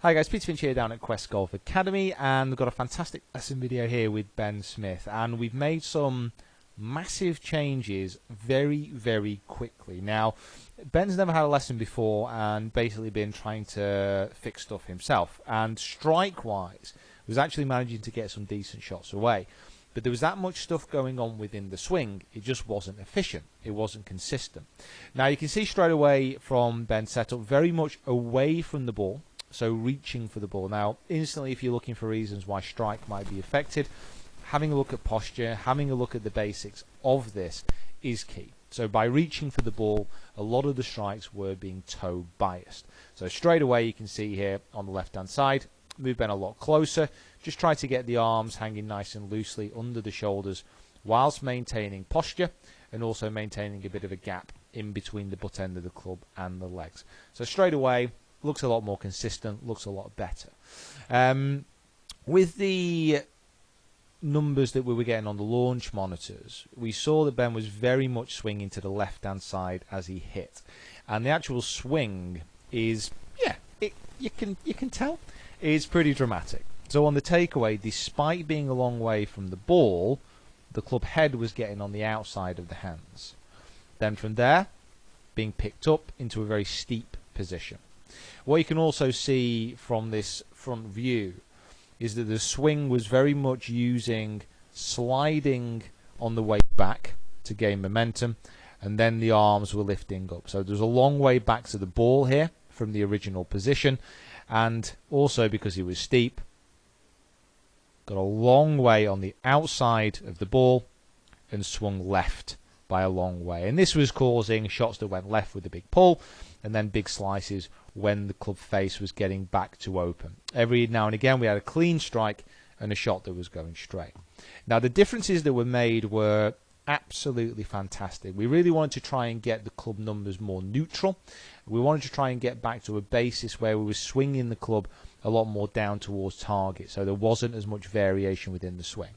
Hi guys, Peter Finch here down at Quest Golf Academy, and we've got a fantastic lesson video here with Ben Smith, and we've made some massive changes very quickly. Now, Ben's never had a lesson before and basically been trying to fix stuff himself, and strike-wise was actually managing to get some decent shots away. But there was that much stuff going on within the swing, it just wasn't efficient, it wasn't consistent. Now you can see straight away from Ben's setup, very much away from the ball, so reaching for the ball. Now instantly, if you're looking for reasons why strike might be affected, having a look at posture, having a look at the basics of this is key. So by reaching for the ball, a lot of the strikes were being toe biased. So straight away you can see here on the left hand side, move Ben a lot closer, just try to get the arms hanging nice and loosely under the shoulders whilst maintaining posture and also maintaining a bit of a gap in between the butt end of the club and the legs. So straight away looks a lot more consistent, looks a lot better. With the numbers that we were getting on the launch monitors, we saw that Ben was very much swinging to the left hand side as he hit, and the actual swing is, you can tell, is pretty dramatic. So on the takeaway, despite being a long way from the ball, the club head was getting on the outside of the hands. Then from there, being picked up into a very steep position. What you can also see from this front view is that the swing was very much using sliding on the way back to gain momentum, and then the arms were lifting up. So there's a long way back to the ball here from the original position, and also because it was steep, got a long way on the outside of the ball and swung left by a long way. And this was causing shots that went left with a big pull and then big slices when the club face was getting back to open. Every now and again we had a clean strike and a shot that was going straight. Now the differences that were made were absolutely fantastic. We really wanted to try and get the club numbers more neutral. We wanted to try and get back to a basis where we were swinging the club a lot more down towards target, so there wasn't as much variation within the swing.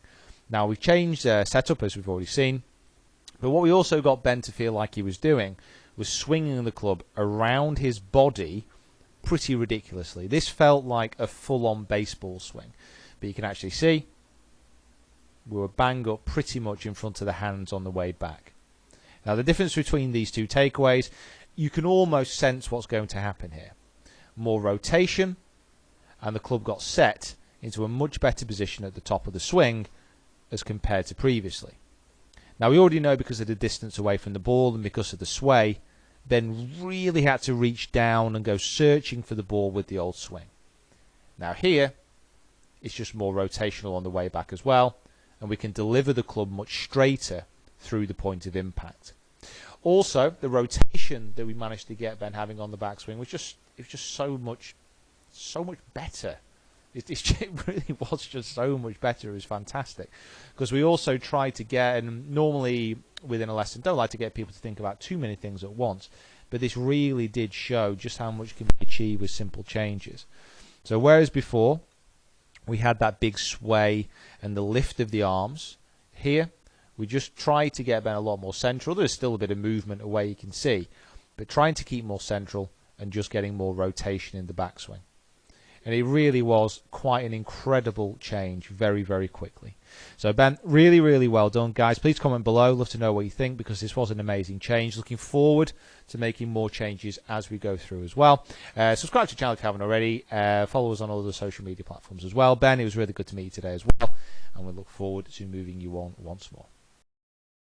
Now we've changed setup, as we've already seen, but what we also got Ben to feel like he was doing was swinging the club around his body pretty ridiculously. This felt like a full-on baseball swing, but you can actually see we were bang up pretty much in front of the hands on the way back. Now the difference between these two takeaways, you can almost sense what's going to happen here. More rotation, and the club got set into a much better position at the top of the swing as compared to previously. Now we already know, because of the distance away from the ball and because of the sway, Ben really had to reach down and go searching for the ball with the old swing. Now here, it's just more rotational on the way back as well, and we can deliver the club much straighter through the point of impact. Also, the rotation that we managed to get Ben having on the backswing was just so much better. It really was just so much better. It was fantastic, because we also tried to get, and normally within a lesson don't like to get people to think about too many things at once, but this really did show just how much can be achieved with simple changes. So whereas before we had that big sway and the lift of the arms, here we just tried to get Ben a lot more central. There's still a bit of movement away, you can see, but trying to keep more central and just getting more rotation in the backswing. And it really was quite an incredible change very quickly. So Ben, really well done. Guys, please comment below. Love to know what you think, because this was an amazing change. Looking forward to making more changes as we go through as well. Subscribe to the channel if you haven't already. Follow us on all the social media platforms as well. Ben, it was really good to meet you today as well, and we look forward to moving you on once more.